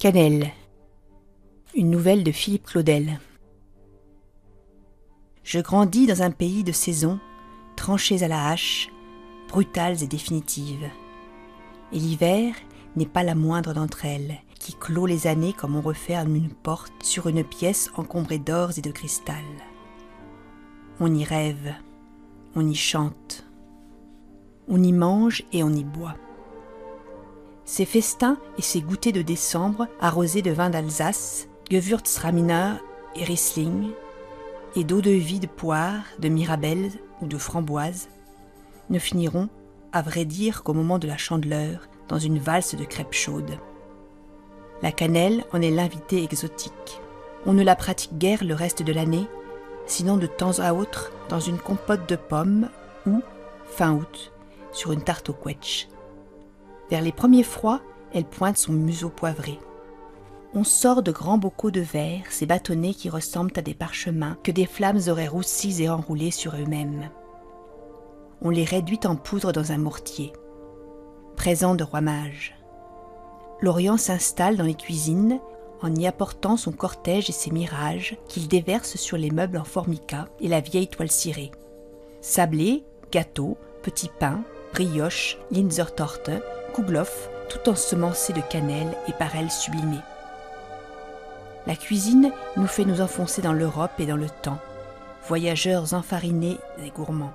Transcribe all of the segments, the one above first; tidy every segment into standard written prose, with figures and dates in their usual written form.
Cannelle, une nouvelle de Philippe Claudel. Je grandis dans un pays de saisons, tranchées à la hache, brutales et définitives. Et l'hiver n'est pas la moindre d'entre elles, qui clôt les années comme on referme une porte sur une pièce encombrée d'or et de cristal. On y rêve, on y chante, on y mange et on y boit. Ces festins et ces goûters de décembre arrosés de vin d'Alsace, Gewürztraminer et Riesling, et d'eau-de-vie de poire, de mirabelle ou de framboise, ne finiront, à vrai dire, qu'au moment de la Chandeleur, dans une valse de crêpes chaudes. La cannelle en est l'invité exotique. On ne la pratique guère le reste de l'année, sinon de temps à autre dans une compote de pommes ou, fin août, sur une tarte au quetch. Vers les premiers froids, elle pointe son museau poivré. On sort de grands bocaux de verre ces bâtonnets qui ressemblent à des parchemins que des flammes auraient roussis et enroulés sur eux-mêmes. On les réduit en poudre dans un mortier. Présent de roi mage. L'Orient s'installe dans les cuisines en y apportant son cortège et ses mirages qu'il déverse sur les meubles en formica et la vieille toile cirée. Sablés, gâteaux, petits pains, brioches, Linzertorte, Kouglof, tout ensemencé de cannelle et par elle sublimé. La cuisine nous fait nous enfoncer dans l'Europe et dans le temps, voyageurs enfarinés et gourmands.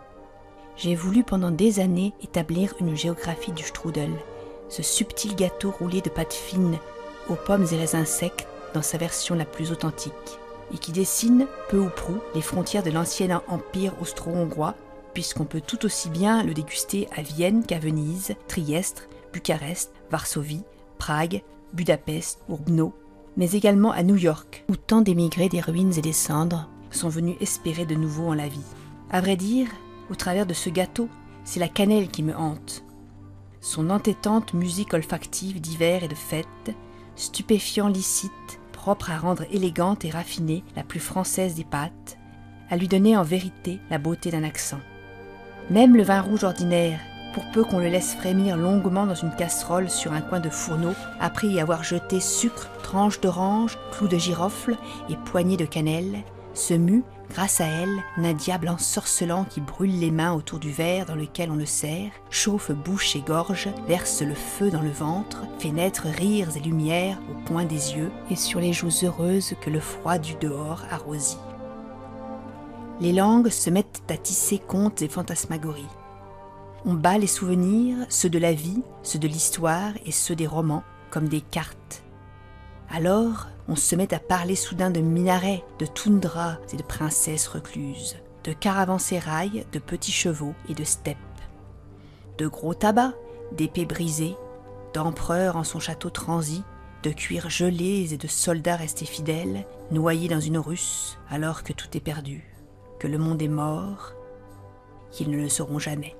J'ai voulu pendant des années établir une géographie du strudel, ce subtil gâteau roulé de pâte fine aux pommes et raisins secs dans sa version la plus authentique, et qui dessine, peu ou prou, les frontières de l'ancien empire austro-hongrois, puisqu'on peut tout aussi bien le déguster à Vienne qu'à Venise, Trieste, Bucarest, Varsovie, Prague, Budapest ou Brno, mais également à New York, où tant d'émigrés des ruines et des cendres sont venus espérer de nouveau en la vie. À vrai dire, au travers de ce gâteau, c'est la cannelle qui me hante. Son entêtante musique olfactive d'hiver et de fête, stupéfiant licite, propre à rendre élégante et raffinée la plus française des pâtes, à lui donner en vérité la beauté d'un accent. Même le vin rouge ordinaire, pour peu qu'on le laisse frémir longuement dans une casserole sur un coin de fourneau, après y avoir jeté sucre, tranches d'orange, clous de girofle et poignées de cannelle, se mue, grâce à elle, en un diable ensorcelant qui brûle les mains autour du verre dans lequel on le sert, chauffe bouche et gorge, verse le feu dans le ventre, fait naître rires et lumières au coin des yeux et sur les joues heureuses que le froid du dehors arrosit. Les langues se mettent à tisser contes et fantasmagories. On bat les souvenirs, ceux de la vie, ceux de l'histoire et ceux des romans, comme des cartes. Alors, on se met à parler soudain de minarets, de toundras et de princesses recluses, de caravansérails, de petits chevaux et de steppes, de gros tabac, d'épées brisées, d'empereurs en son château transi, de cuirs gelés et de soldats restés fidèles, noyés dans une russe alors que tout est perdu, que le monde est mort, qu'ils ne le sauront jamais.